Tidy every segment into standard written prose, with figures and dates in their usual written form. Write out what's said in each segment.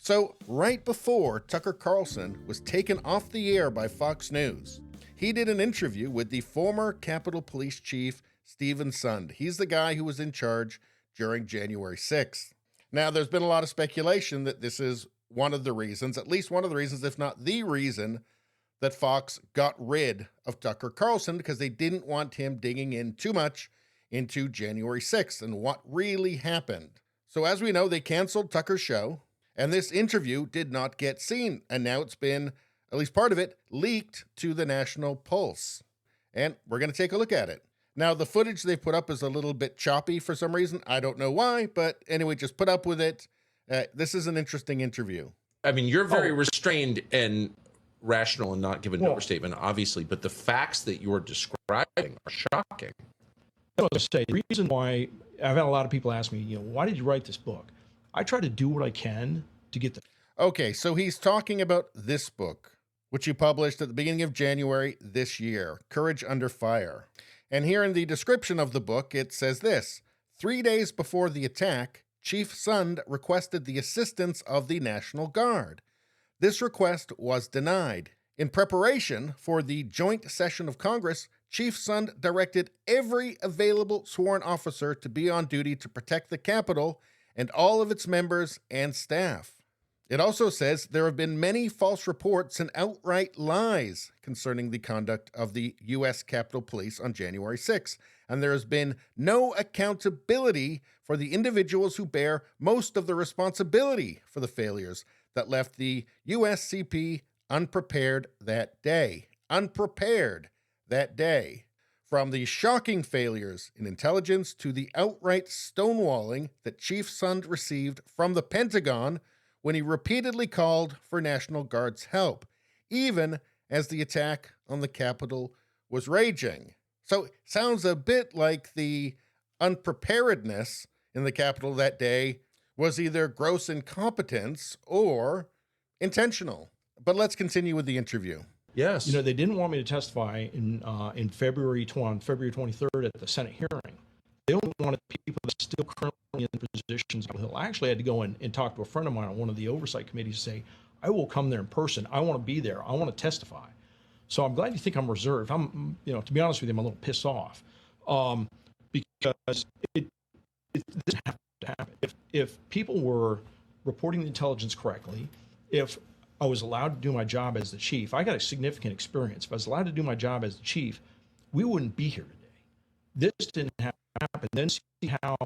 So, right before Tucker Carlson was taken off the air by Fox News, he did an interview with the former Capitol Police Chief, Stephen Sund. He's the guy who was in charge during January 6th. Now, there's been a lot of speculation that this is one of the reasons, at least one of the reasons, if not the reason, that Fox got rid of Tucker Carlson, because they didn't want him digging in too much into January 6th and what really happened. So as we know, they canceled Tucker's show, and this interview did not get seen. And now it's been, at least part of it, leaked to the National Pulse. And we're going to take a look at it. Now, the footage they put up is a little bit choppy for some reason. I don't know why, but anyway, just put up with it. This is an interesting interview. I mean, you're very restrained and rational and not give an overstatement, obviously, but the facts that you're describing are shocking. I was say the reason why I've had a lot of people ask me, why did you write this book? I try to do what I can to get the. Okay, so he's talking about this book, which he published at the beginning of January this year, Courage Under Fire. And here in the description of the book, it says this: 3 days before the attack, Chief Sund requested the assistance of the National Guard. This request was denied. In preparation for the joint session of Congress, Chief Sund directed every available sworn officer to be on duty to protect the Capitol and all of its members and staff. It also says there have been many false reports and outright lies concerning the conduct of the U.S. Capitol Police on January 6th, and there has been no accountability for the individuals who bear most of the responsibility for the failures that left the USCP unprepared that day. Unprepared that day. From the shocking failures in intelligence to the outright stonewalling that Chief Sund received from the Pentagon when he repeatedly called for National Guard's help, even as the attack on the Capitol was raging. So it sounds a bit like the unpreparedness in the Capitol that day was either gross incompetence or intentional. But let's continue with the interview. Yes. They didn't want me to testify in February 23rd at the Senate hearing. They only wanted people that are still currently in positions on the Hill. I actually had to go in and talk to a friend of mine on one of the oversight committees and say, I will come there in person. I want to be there. I want to testify. So I'm glad you think I'm reserved. I'm, to be honest with you, I'm a little pissed off because it doesn't have to happen. If people were reporting the intelligence correctly, if I was allowed to do my job as the chief, I got a significant experience. If I was allowed to do my job as the chief, we wouldn't be here today. This didn't happen. Then see how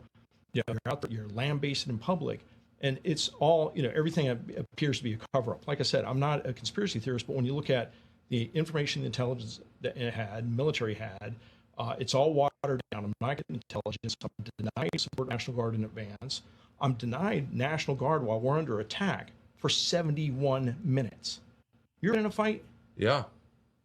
you're out there, you're lambasted in public, and it's all, everything appears to be a cover-up. Like I said, I'm not a conspiracy theorist, but when you look at the information, the intelligence that it had, military had, it's all watered down. I'm not getting intelligence. I'm denied support National Guard in advance. I'm denied National Guard while we're under attack for 71 minutes. You're in a fight? Yeah.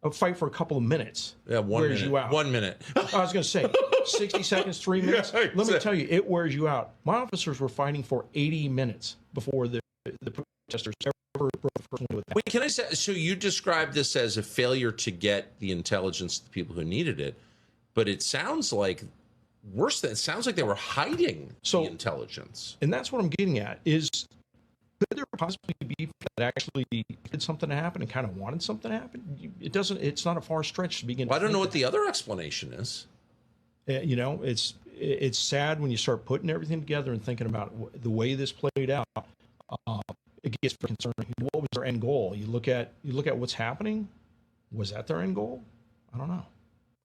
A fight for a couple of minutes. Yeah, 1 minute. You out. 1 minute. I was going to say, 60 seconds, 3 minutes. Yeah, Let me tell you, it wears you out. My officers were fighting for 80 minutes before the protesters ever broke the first one with that. Wait, can I say, so you described this as a failure to get the intelligence to the people who needed it, but it sounds like worse than, it sounds like they were hiding the intelligence. And that's what I'm getting at, is could there possibly be people that actually did something to happen and kind of wanted something to happen? It's not a far stretch to begin. Well, I don't know what the other explanation is. It's sad when you start putting everything together and thinking about the way this played out. It gets concerning. What was their end goal? You look at what's happening. Was that their end goal? I don't know.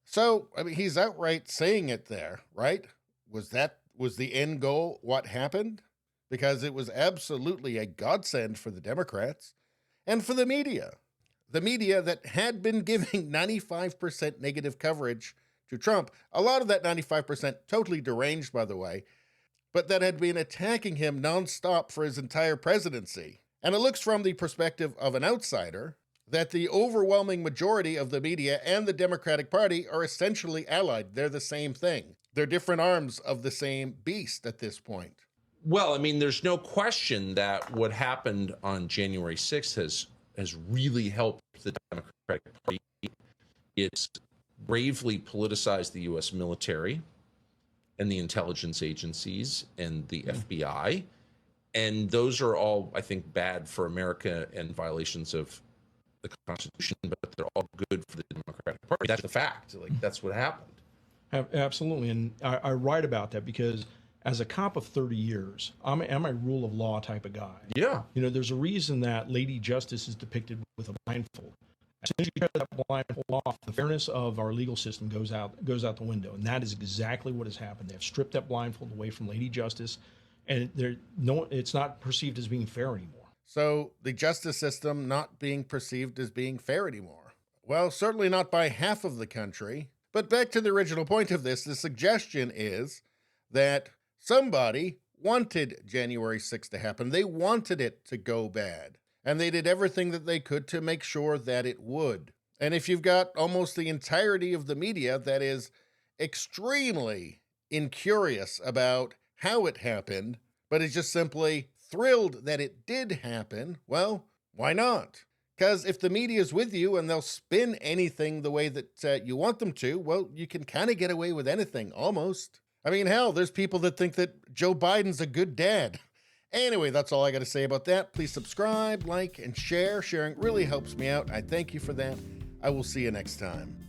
So, he's outright saying it there, right? Was the end goal what happened? Because it was absolutely a godsend for the Democrats and for the media. The media that had been giving 95% negative coverage to Trump. A lot of that 95% totally deranged, by the way, but that had been attacking him nonstop for his entire presidency. And it looks from the perspective of an outsider that the overwhelming majority of the media and the Democratic Party are essentially allied. They're the same thing. They're different arms of the same beast at this point. Well, there's no question that what happened on January 6th has really helped the Democratic Party. It's bravely politicized the U.S. military and the intelligence agencies and the FBI. And those are all, I think, bad for America and violations of the Constitution, but they're all good for the Democratic Party. That's the fact. Like, that's what happened. Absolutely. And I write about that because as a cop of 30 years, I'm a rule of law type of guy. Yeah. You know, there's a reason that Lady Justice is depicted with a blindfold. As soon as you cut that blindfold off, the fairness of our legal system goes out the window. And that is exactly what has happened. They have stripped that blindfold away from Lady Justice, and it's not perceived as being fair anymore. So the justice system not being perceived as being fair anymore. Well, certainly not by half of the country. But back to the original point of this, the suggestion is that somebody wanted January 6th to happen. They wanted it to go bad. And they did everything that they could to make sure that it would. And if you've got almost the entirety of the media that is extremely incurious about how it happened, but is just simply thrilled that it did happen, well, why not? Because if the media's with you and they'll spin anything the way that you want them to, well, you can kind of get away with anything, almost. I mean, hell, there's people that think that Joe Biden's a good dad. Anyway, that's all I got to say about that. Please subscribe, like, and share. Sharing really helps me out. I thank you for that. I will see you next time.